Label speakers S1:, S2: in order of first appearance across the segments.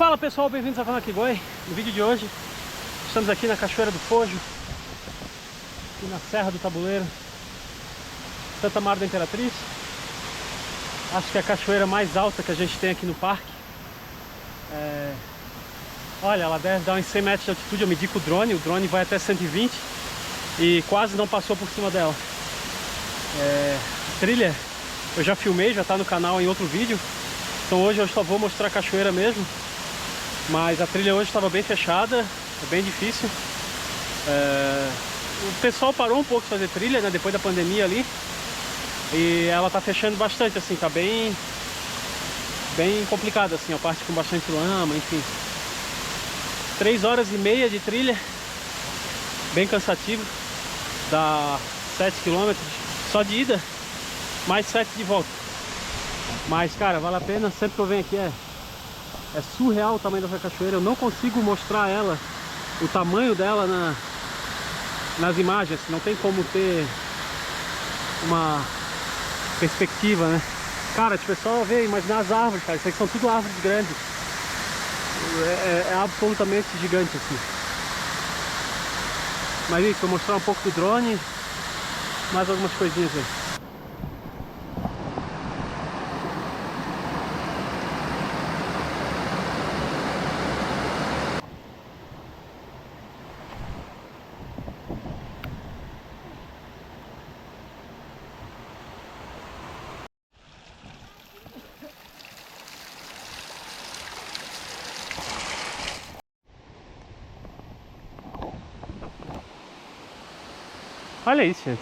S1: Fala pessoal, bem-vindos ao canal Kigoi. No vídeo de hoje estamos aqui na Cachoeira do Fojo, aqui na Serra do Tabuleiro, Santa Amaro da Imperatriz. Acho que é a cachoeira mais alta que a gente tem aqui no parque. Olha, ela deve dar uns 100 metros de altitude. Eu medi com o drone vai até 120 e quase não passou por cima dela. Trilha eu já filmei, já está no canal em outro vídeo. Então hoje eu só vou mostrar a cachoeira mesmo. Mas a trilha hoje estava bem fechada, é bem difícil. O pessoal parou um pouco de fazer trilha, né, depois da pandemia ali. E ela tá fechando bastante, assim, tá bem complicada, assim, a parte com bastante lama, enfim. 3 horas e meia de trilha, bem cansativo. Dá 7 km só de ida, mais 7 de volta. Mas, cara, vale a pena, sempre que eu venho aqui é surreal o tamanho dessa cachoeira. Eu não consigo mostrar ela, o tamanho dela nas imagens. Não tem como ter uma perspectiva, né? Cara, tipo, é só ver, imaginar as árvores, cara. Isso aqui são tudo árvores grandes. É absolutamente gigante aqui. Mas isso, vou mostrar um pouco do drone, mais algumas coisinhas aí. Olha isso, gente.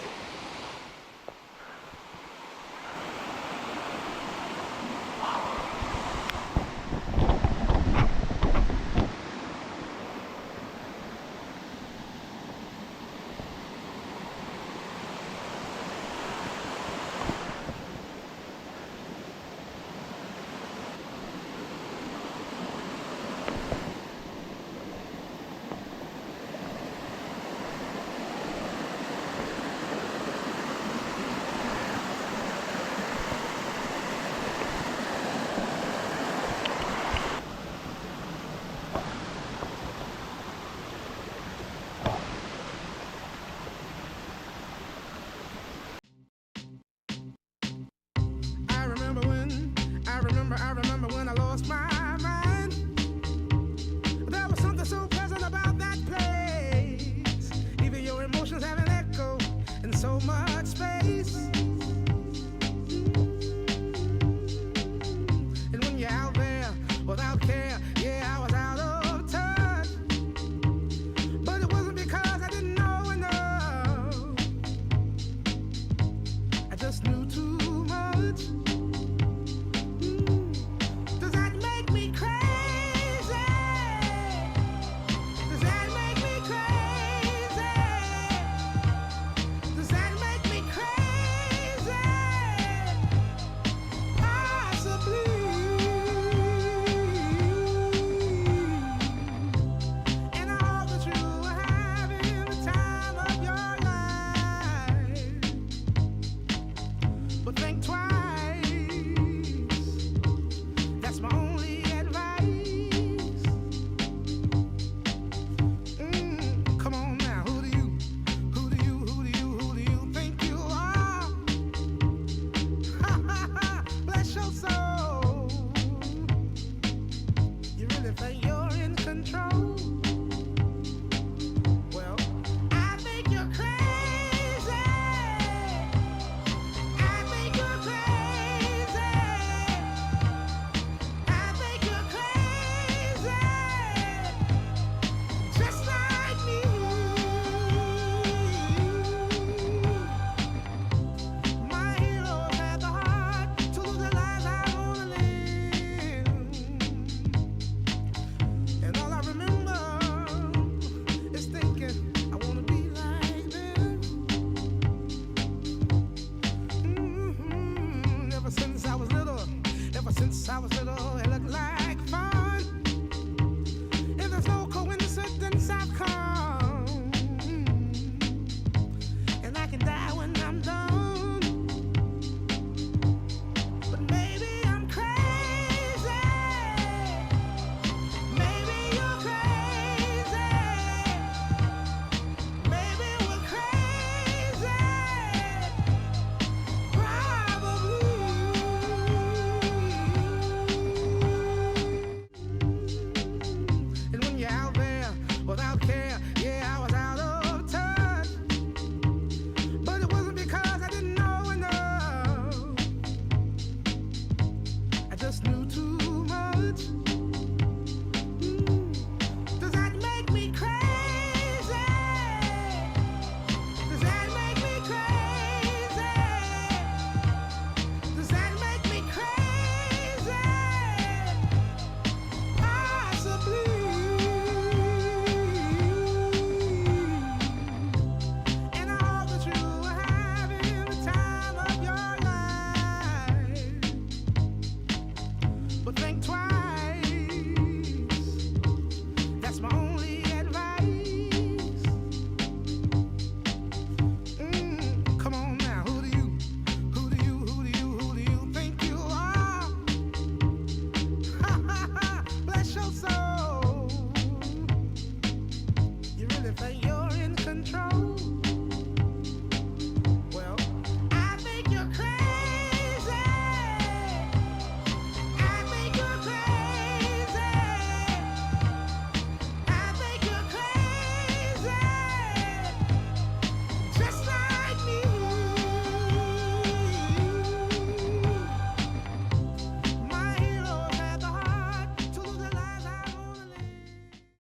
S2: I remember when I lost my mind. There was something so pleasant about that place. Even your emotions have an echo in so much space. And when you're out there without care, yeah, I was out of touch. But it wasn't because I didn't know enough. I just knew too much. Bless your soul. You really think